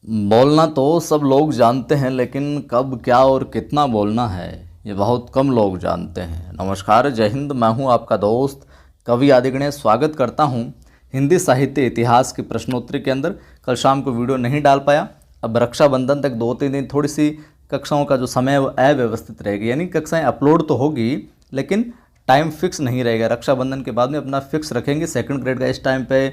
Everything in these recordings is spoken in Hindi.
बोलना तो सब लोग जानते हैं, लेकिन कब, क्या और कितना बोलना है ये बहुत कम लोग जानते हैं। नमस्कार, जय हिंद। मैं हूं आपका दोस्त कवि आदि गणेश। स्वागत करता हूं हिंदी साहित्य इतिहास की प्रश्नोत्तरी के अंदर। कल शाम को वीडियो नहीं डाल पाया। अब रक्षाबंधन तक 2-3 दिन थोड़ी सी कक्षाओं का जो समय है वो अव्यवस्थित रहेगी, यानी कक्षाएँ अपलोड तो होगी लेकिन टाइम फिक्स नहीं रहेगा। रक्षाबंधन के बाद में अपना फिक्स रखेंगे, सेकंड ग्रेड का इस टाइम पे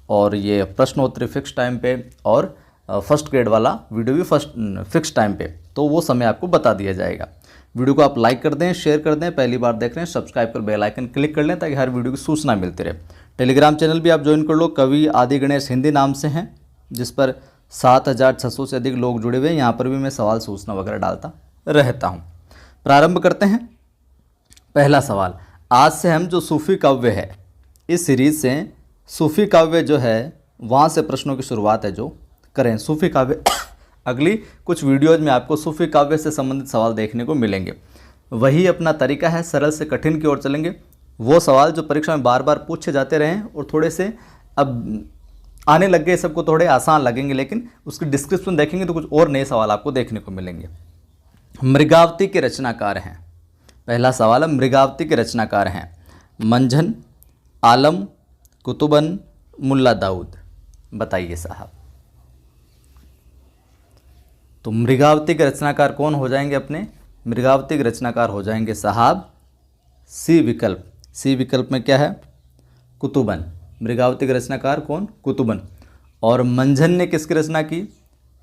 और ये प्रश्नोत्तरी फिक्स टाइम पे, और फर्स्ट ग्रेड वाला वीडियो भी फर्स्ट फिक्स टाइम पे, तो वो समय आपको बता दिया जाएगा। वीडियो को आप लाइक कर दें, शेयर कर दें, पहली बार देख रहे हैं सब्सक्राइब कर बेल आइकन क्लिक कर लें ताकि हर वीडियो की सूचना मिलती रहे। टेलीग्राम चैनल भी आप ज्वाइन कर लो, कवि आदि गणेश हिंदी नाम से हैं, जिस पर 7,600 से अधिक लोग जुड़े हुए हैं। यहाँ पर भी मैं सवाल सूचना वगैरह डालता रहता हूँ। प्रारंभ करते हैं। पहला सवाल, आज से हम जो सूफी काव्य है, इस सीरीज से सूफी काव्य जो है वहाँ से प्रश्नों की शुरुआत है जो करें। सूफी काव्य अगली कुछ वीडियोज में आपको सूफी काव्य से संबंधित सवाल देखने को मिलेंगे। वही अपना तरीका है, सरल से कठिन की ओर चलेंगे। वो सवाल जो परीक्षा में बार बार पूछे जाते रहे और थोड़े से अब आने लग गए, सबको थोड़े आसान लगेंगे, लेकिन उसकी डिस्क्रिप्शन देखेंगे तो कुछ और नए सवाल आपको देखने को मिलेंगे। मृगावती के रचनाकार हैं। पहला सवाल है, मृगावती के रचनाकार हैं मंझन, आलम, कुतुबन, मुल्ला दाऊद। बताइए साहब। तो मृगावती के रचनाकार कौन हो जाएंगे अपने? मृगावती के रचनाकार हो जाएंगे साहब सी विकल्प। सी विकल्प में क्या है? कुतुबन। मृगावती के रचनाकार कौन? कुतुबन। और मंझन ने किसकी रचना की?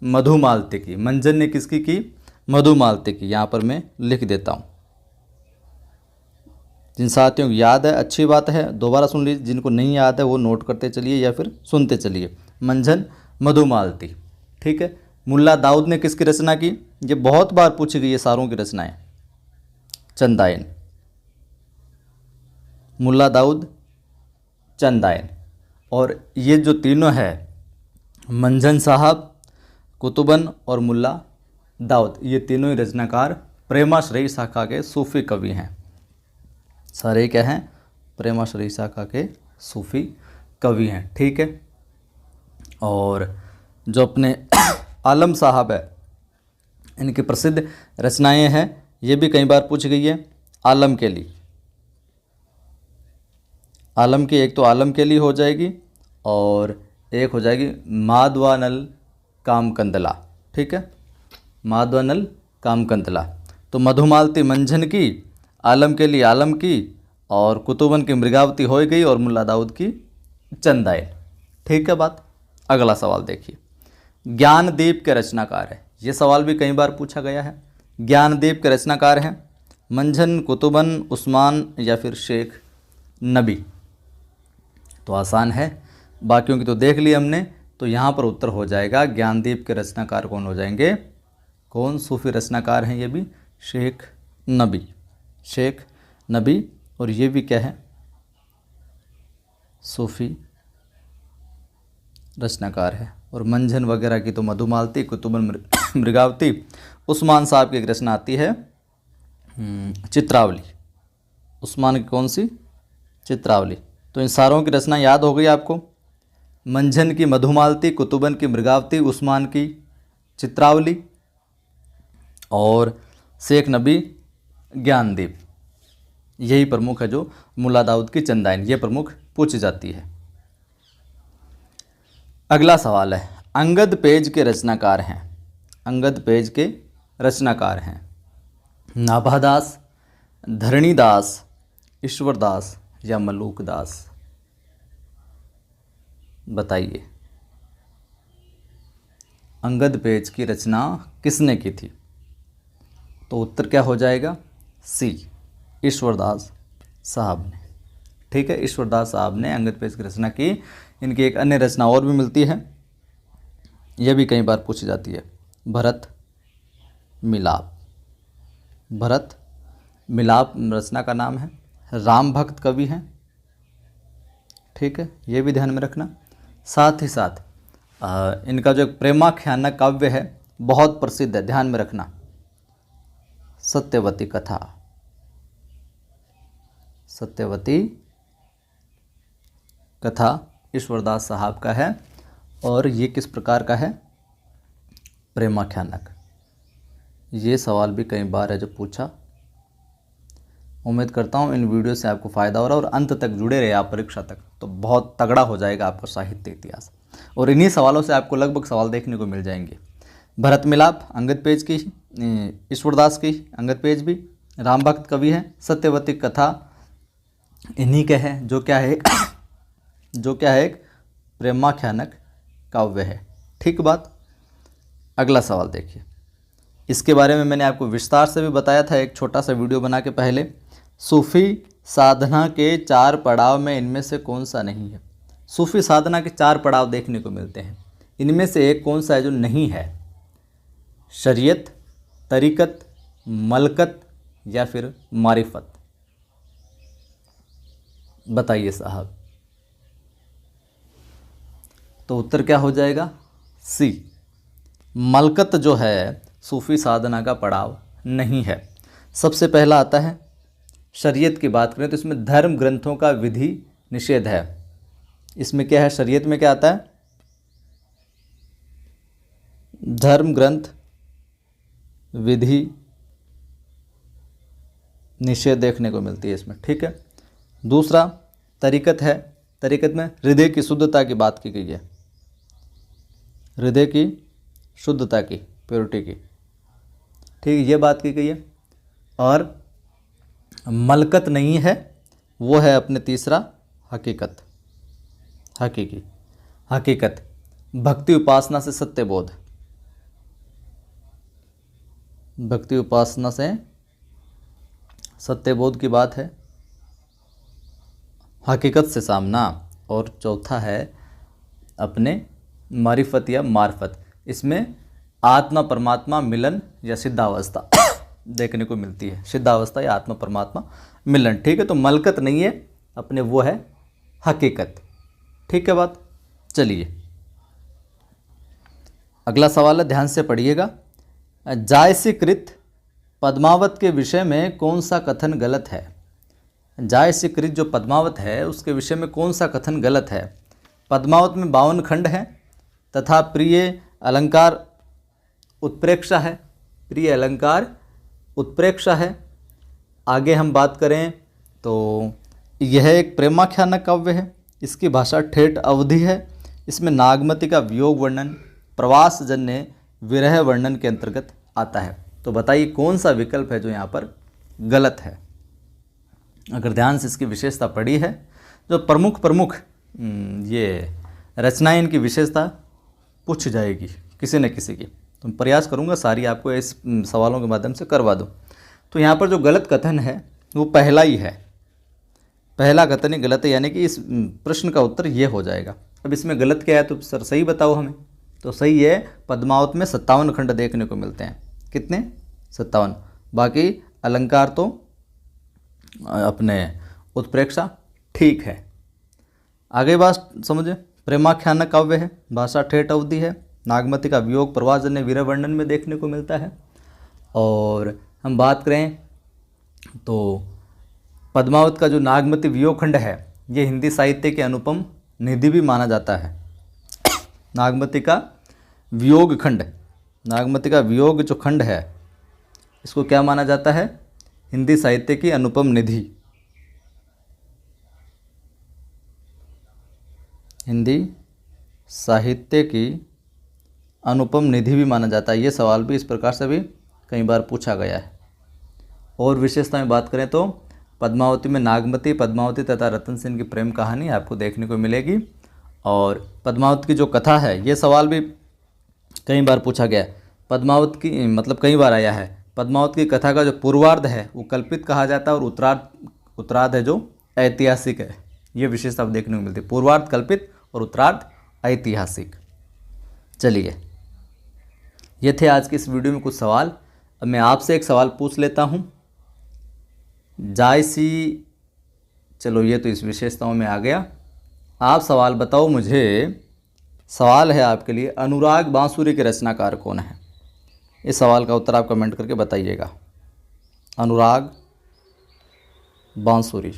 मधुमालती की। मंझन ने किसकी की? मधुमालती की। यहाँ पर मैं लिख देता हूँ। जिन साथियों को याद है अच्छी बात है, दोबारा सुन लीजिए। जिनको नहीं याद है वो नोट करते चलिए या फिर सुनते चलिए। मंझन, मधुमालती, ठीक है। मुल्ला दाऊद ने किसकी रचना की? ये बहुत बार पूछी गई है सारों की रचनाएं। चंदायन। मुल्ला दाऊद, चंदायन। और ये जो तीनों है, मंझन साहब, कुतुबन और मुल्ला दाऊद, ये तीनों ही रचनाकार प्रेमाश्रयी शाखा के सूफी कवि हैं। सारे क्या हैं? प्रेमाश्रयी शाखा के सूफी कवि हैं, ठीक है। और जो अपने आलम साहब है, इनकी प्रसिद्ध रचनाएं हैं, ये भी कई बार पूछ गई है। आलम के लिए, आलम की एक तो आलम के लिए हो जाएगी और एक हो जाएगी माधवानल कामकंदला, ठीक है। माधवानल कामकंदला। तो मधुमालती मंझन की, आलम के लिए आलम की, और कुतुबन की मृगावती हो गई, और मुल्ला दाऊद की चंदायन, ठीक है बात। अगला सवाल देखिए। ज्ञानदीप के रचनाकार है। ये सवाल भी कई बार पूछा गया है। ज्ञानदीप के रचनाकार हैं मंझन, कुतुबन, उस्मान या फिर शेख नबी। तो आसान है, बाकियों की तो देख ली हमने। तो यहाँ पर उत्तर हो जाएगा ज्ञानदीप के रचनाकार कौन हो जाएंगे? कौन सूफी रचनाकार हैं? ये भी शेख नबी। शेख नबी। और ये भी क्या है? सूफी रचनाकार है। और मंझन वगैरह की तो मधुमालती, कुतुबन मृगावती, उस्मान साहब की एक रचना आती है चित्रावली। उस्मान की कौन सी? चित्रावली। तो इन सारों की रचना याद हो गई आपको। मंझन की मधुमालती, कुतुबन की मृगावती, उस्मान की चित्रावली, और शेख नबी ज्ञानदीप। यही प्रमुख है। जो मुल्ला दाऊद की चंदायन, ये प्रमुख पूछी जाती है। अगला सवाल है, अंगद पेज के रचनाकार हैं। अंगद पेज के रचनाकार हैं नाभादास, धरणीदास, ईश्वरदास या मलूकदास। बताइए। अंगद पेज की रचना किसने की थी? तो उत्तर क्या हो जाएगा? सी, ईश्वरदास साहब ने, ठीक है। ईश्वरदास साहब ने अंगद पेज की रचना की। इनकी एक अन्य रचना और भी मिलती है, यह भी कई बार पूछी जाती है, भरत मिलाप। भरत मिलाप रचना का नाम है। राम भक्त कवि हैं, ठीक है, ये भी ध्यान में रखना। साथ ही साथ इनका जो एक प्रेमाख्यान काव्य है बहुत प्रसिद्ध है, ध्यान में रखना, सत्यवती कथा। सत्यवती कथा ईश्वरदास साहब का है। और ये किस प्रकार का है? प्रेमाख्यानक? ये सवाल भी कई बार है जो पूछा। उम्मीद करता हूँ इन वीडियो से आपको फ़ायदा हो रहा है और अंत तक जुड़े रहे आप परीक्षा तक, तो बहुत तगड़ा हो जाएगा आपका साहित्य इतिहास। और इन्हीं सवालों से आपको लगभग सवाल देखने को मिल जाएंगे। भरत मिलाप अंगद पेज की, ईश्वरदास की अंगद पेज भी, राम भक्त कवि हैं, सत्यवती कथा इन्हीं के हैं, जो क्या है एक प्रेमाख्यानक काव्य है। ठीक बात। अगला सवाल देखिए, इसके बारे में मैंने आपको विस्तार से भी बताया था एक छोटा सा वीडियो बना के पहले। सूफी साधना के 4 पड़ाव में इनमें से कौन सा नहीं है? सूफी साधना के 4 पड़ाव देखने को मिलते हैं, इनमें से एक कौन सा है जो नहीं है? शरीयत, तरीकत, मलकत या फिर मारिफत? बताइए साहब। तो उत्तर क्या हो जाएगा? सी, मलकत जो है सूफी साधना का पड़ाव नहीं है। सबसे पहला आता है शरीयत की बात करें तो इसमें धर्म ग्रंथों का विधि निषेध है। इसमें क्या है? शरीयत में क्या आता है? धर्म ग्रंथ विधि निषेध देखने को मिलती है इसमें। ठीक है। दूसरा तरीकत है, तरीकत में हृदय की शुद्धता की बात की गई है, हृदय की शुद्धता की, प्योरिटी की। ठीक, ये बात की गई है। और मलकत नहीं है, वो है अपने तीसरा हकीकत, हकीकी, हकीकत, भक्ति उपासना से सत्य बोध, भक्ति उपासना से सत्य बोध की बात है, हकीकत से सामना। और चौथा है अपने मारिफत या मार्फत, इसमें आत्मा परमात्मा मिलन या सिद्धावस्था देखने को मिलती है, सिद्धावस्था या आत्मा परमात्मा मिलन। ठीक है, तो मलकत नहीं है अपने, वो है हकीकत। ठीक है बात। चलिए अगला सवाल है, ध्यान से पढ़िएगा। जायसीकृत पद्मावत के विषय में कौन सा कथन गलत है? जायसीकृत जो पद्मावत है उसके विषय में कौन सा कथन गलत है? पद्मावत में 52 खंड हैं तथा प्रिय अलंकार उत्प्रेक्षा है, प्रिय अलंकार उत्प्रेक्षा है। आगे हम बात करें तो यह एक प्रेमाख्यानक काव्य है, इसकी भाषा ठेठ अवधि है, इसमें नागमती का वियोग वर्णन, प्रवास जन्य विरह वर्णन के अंतर्गत आता है। तो बताइए कौन सा विकल्प है जो यहाँ पर गलत है? अगर ध्यान से इसकी विशेषता पढ़ी है, जो प्रमुख ये रचनाएं, इनकी विशेषता पूछ जाएगी किसी न किसी की, तो मैं प्रयास करूंगा सारी आपको इस सवालों के माध्यम से करवा दूं। तो यहाँ पर जो गलत कथन है वो पहला ही है, पहला कथन ही गलत है, यानी कि इस प्रश्न का उत्तर ये हो जाएगा। अब इसमें गलत क्या है तो सर सही बताओ हमें। तो सही है, पद्मावत में 57 खंड देखने को मिलते हैं। कितने? 57। बाकी अलंकार तो अपने उत्प्रेक्षा ठीक है। आगे बात समझे, प्रेमाख्यानक काव्य है, भाषा ठेठ अवधि है, नागमती का वियोग प्रवासजन्य वीर वर्णन में देखने को मिलता है। और हम बात करें तो पद्मावत का जो नागमती वियोग खंड है ये हिंदी साहित्य के अनुपम निधि भी माना जाता है। नागमती का वियोग खंड, नागमती का वियोग जो खंड है इसको क्या माना जाता है? हिंदी साहित्य की अनुपम निधि, हिंदी साहित्य की अनुपम निधि भी माना जाता है। ये सवाल भी इस प्रकार से भी कई बार पूछा गया है। और विशेषता में बात करें तो पद्मावती में नागमती, पद्मावती तथा रतन सेन की प्रेम कहानी आपको देखने को मिलेगी। और पद्मावत की जो कथा है, ये सवाल भी कई बार पूछा गया है। पद्मावत की मतलब कई बार आया है, पद्मावत की कथा का जो पूर्वार्ध है वो कल्पित कहा जाता है और उत्तरार्ध है जो ऐतिहासिक है। ये विशेषता देखने को मिलती है, पूर्वार्ध कल्पित और उत्तरार्ध ऐतिहासिक। चलिए, ये थे आज की इस वीडियो में कुछ सवाल। अब मैं आपसे एक सवाल पूछ लेता हूँ। जायसी, चलो ये तो इस विशेषताओं में आ गया। आप सवाल बताओ मुझे, सवाल है आपके लिए, अनुराग बांसुरी के रचनाकार कौन है? इस सवाल का उत्तर आप कमेंट करके बताइएगा। अनुराग बांसुरी,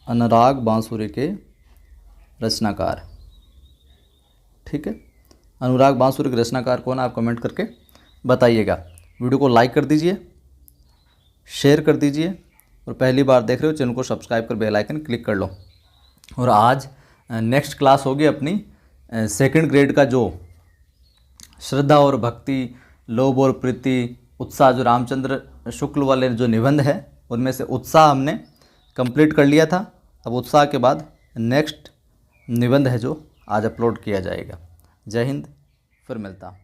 अनुराग बांसुरी के रचनाकार। ठीक है, अनुराग बांसुरी के रचनाकार कौन है, आप कमेंट करके बताइएगा। वीडियो को लाइक कर दीजिए, शेयर कर दीजिए, और पहली बार देख रहे हो चैनल को सब्सक्राइब कर बेल आइकन क्लिक कर लो। और आज नेक्स्ट क्लास होगी अपनी सेकंड ग्रेड का, जो श्रद्धा और भक्ति, लोभ और प्रीति, उत्साह, जो रामचंद्र शुक्ल वाले जो निबंध है उनमें से उत्साह हमने कंप्लीट कर लिया था। अब उत्साह के बाद नेक्स्ट निबंध है जो आज अपलोड किया जाएगा। जय हिंद, फिर मिलता हूँ।